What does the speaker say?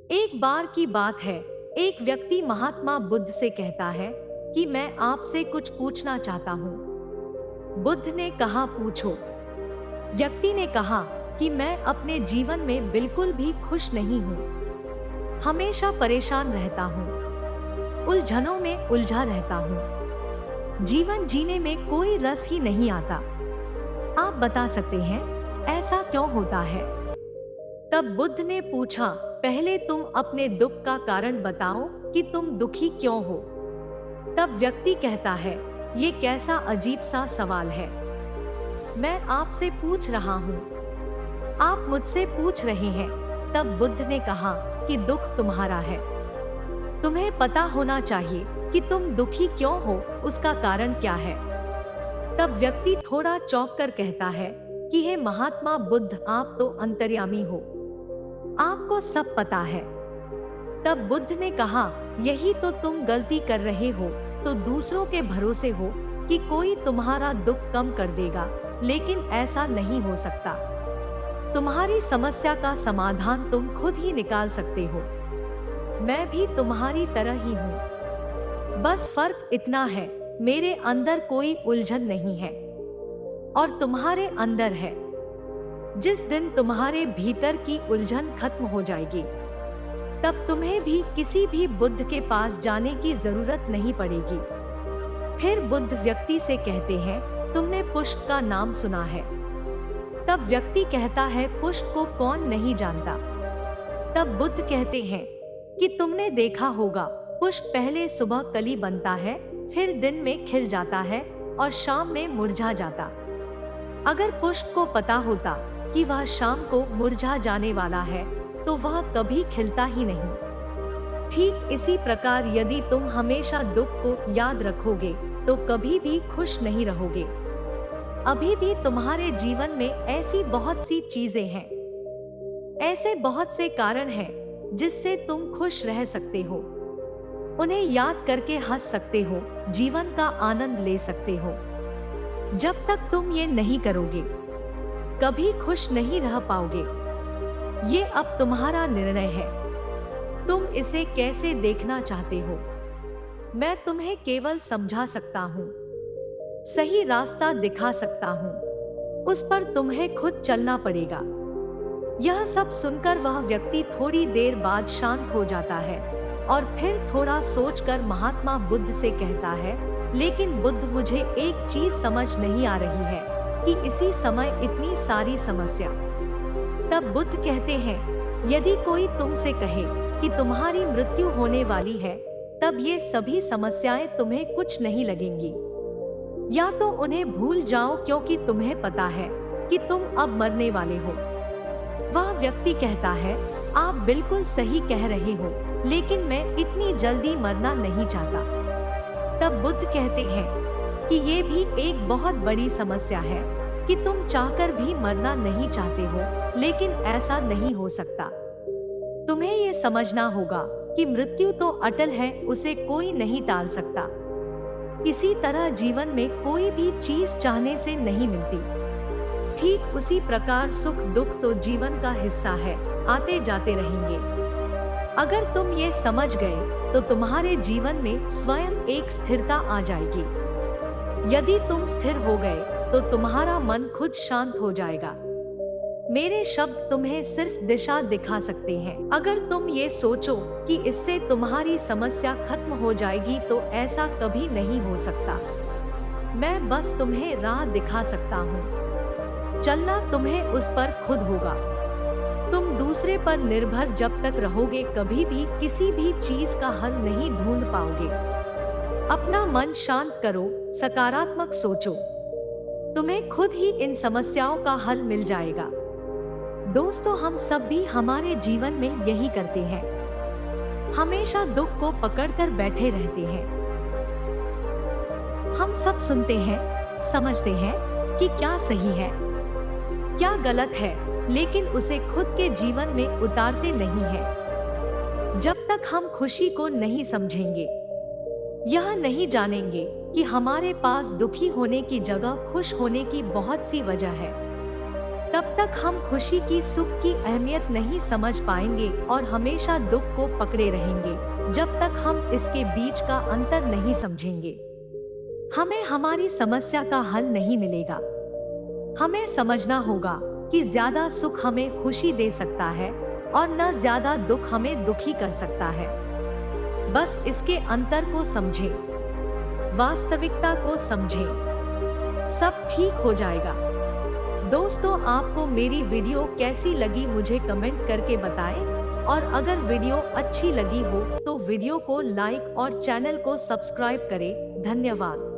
एक बार की बात है। एक व्यक्ति महात्मा बुद्ध से कहता है कि मैं आपसे कुछ पूछना चाहता हूँ। बुद्ध ने कहा, पूछो। व्यक्ति ने कहा कि मैं अपने जीवन में बिल्कुल भी खुश नहीं हूँ। हमेशा परेशान रहता हूँ, उलझनों में उलझा रहता हूँ। जीवन जीने में कोई रस ही नहीं आता। आप बता सकते हैं ऐसा क्यों होता है? तब बुद्ध ने पूछा, पहले तुम अपने दुख का कारण बताओ कि तुम दुखी क्यों हो। तब व्यक्ति कहता है, ये कैसा अजीब सा सवाल है। मैं आपसे पूछ रहा हूँ, आप मुझसे पूछ रहे हैं। तब बुद्ध ने कहा कि दुख तुम्हारा है। तुम्हें पता होना चाहिए कि तुम दुखी क्यों हो, उसका कारण क्या है। तब व्यक्ति थोड़ा चौंक कर कहता है कि हे महात्मा बुद्ध, आप तो अंतर्यामी हो, आपको सब पता है। तब बुद्ध ने कहा, यही तो तुम गलती कर रहे हो। तो दूसरों के भरोसे हो कि कोई तुम्हारा दुख कम कर देगा, लेकिन ऐसा नहीं हो सकता। तुम्हारी समस्या का समाधान तुम खुद ही निकाल सकते हो। मैं भी तुम्हारी तरह ही हूँ, बस फर्क इतना है, मेरे अंदर कोई उलझन नहीं है और तुम्हारे अंदर है। जिस दिन तुम्हारे भीतर की उलझन खत्म हो जाएगी, तब तुम्हें भी किसी भी बुद्ध के पास जाने की जरूरत नहीं पड़ेगी। फिर बुद्ध व्यक्ति से कहते हैं, तुमने पुष्प का नाम सुना है? तब व्यक्ति कहता है, पुष्प को कौन नहीं जानता। तब बुद्ध कहते हैं कि तुमने देखा होगा, पुष्प पहले सुबह कली बनता है, फिर दिन में खिल जाता है और शाम में मुरझा जाता। अगर पुष्प को पता होता कि वह शाम को मुरझा जाने वाला है, तो वह कभी खिलता ही नहीं। ठीक इसी प्रकार यदि तुम हमेशा दुख को याद रखोगे तो कभी भी खुश नहीं रहोगे। अभी भी तुम्हारे जीवन में ऐसी बहुत सी चीजें हैं, ऐसे बहुत से कारण हैं जिससे तुम खुश रह सकते हो। उन्हें याद करके हंस सकते हो, जीवन का आनंद ले सकते हो। जब तक तुम ये नहीं करोगे, कभी खुश नहीं रह पाओगे। ये अब तुम्हारा निर्णय है, तुम इसे कैसे देखना चाहते हो। मैं तुम्हें केवल समझा सकता हूँ, सही रास्ता दिखा सकता हूँ, उस पर तुम्हें खुद चलना पड़ेगा। यह सब सुनकर वह व्यक्ति थोड़ी देर बाद शांत हो जाता है और फिर थोड़ा सोचकर महात्मा बुद्ध से कहता है, लेकिन बुद्ध, मुझे एक चीज समझ नहीं आ रही है कि इसी समय इतनी सारी समस्या। तब बुद्ध कहते हैं, यदि कोई तुमसे कहे कि तुम्हारी मृत्यु होने वाली है, तब ये सभी समस्याएं तुम्हें कुछ नहीं लगेंगी। या तो उन्हें भूल जाओ, क्योंकि तुम्हें पता है कि तुम अब मरने वाले हो। वह व्यक्ति कहता है, आप बिल्कुल सही कह रहे हो, लेकिन मैं इतनी जल्दी मरना नहीं चाहता। तब बुद्ध कहते हैं कि ये भी एक बहुत बड़ी समस्या है कि तुम चाहकर भी मरना नहीं चाहते हो, लेकिन ऐसा नहीं हो सकता। तुम्हें ये समझना होगा कि मृत्यु तो अटल है, उसे कोई नहीं टाल सकता। इसी तरह जीवन में कोई भी चीज चाहने से नहीं मिलती। ठीक उसी प्रकार सुख दुख तो जीवन का हिस्सा है, आते जाते रहेंगे। अगर तुम ये समझ गए तो तुम्हारे जीवन में स्वयं एक स्थिरता आ जाएगी। यदि तुम स्थिर हो गए तो तुम्हारा मन खुद शांत हो जाएगा। मेरे शब्द तुम्हें सिर्फ दिशा दिखा सकते हैं। अगर तुम ये सोचो कि इससे तुम्हारी समस्या खत्म हो जाएगी, तो ऐसा कभी नहीं हो सकता। मैं बस तुम्हें राह दिखा सकता हूँ, चलना तुम्हें उस पर खुद होगा। तुम दूसरे पर निर्भर जब तक रहोगे, कभी भी किसी भी चीज का हल नहीं ढूंढ पाओगे। अपना मन शांत करो, सकारात्मक सोचो, तुम्हें खुद ही इन समस्याओं का हल मिल जाएगा। दोस्तों, हम सब भी हमारे जीवन में यही करते हैं, हमेशा दुख को पकड़कर बैठे रहते हैं। हम सब सुनते हैं, समझते हैं कि क्या सही है, क्या गलत है, लेकिन उसे खुद के जीवन में उतारते नहीं हैं। जब तक हम खुशी को नहीं समझेंगे, यह नहीं जानेंगे कि हमारे पास दुखी होने की जगह खुश होने की बहुत सी वजह है, तब तक हम खुशी की, सुख की अहमियत नहीं समझ पाएंगे और हमेशा दुख को पकड़े रहेंगे जब तक हम इसके बीच का अंतर नहीं समझेंगे। हमें हमारी समस्या का हल नहीं मिलेगा। हमें समझना होगा कि ज्यादा सुख हमें खुशी दे सकता है और न ज्यादा दुख हमें दुखी कर सकता है। बस इसके अंतर को समझें, वास्तविकता को समझें, सब ठीक हो जाएगा। दोस्तों, आपको मेरी वीडियो कैसी लगी मुझे कमेंट करके बताएं और अगर वीडियो अच्छी लगी हो तो वीडियो को लाइक और चैनल को सब्सक्राइब करें। धन्यवाद।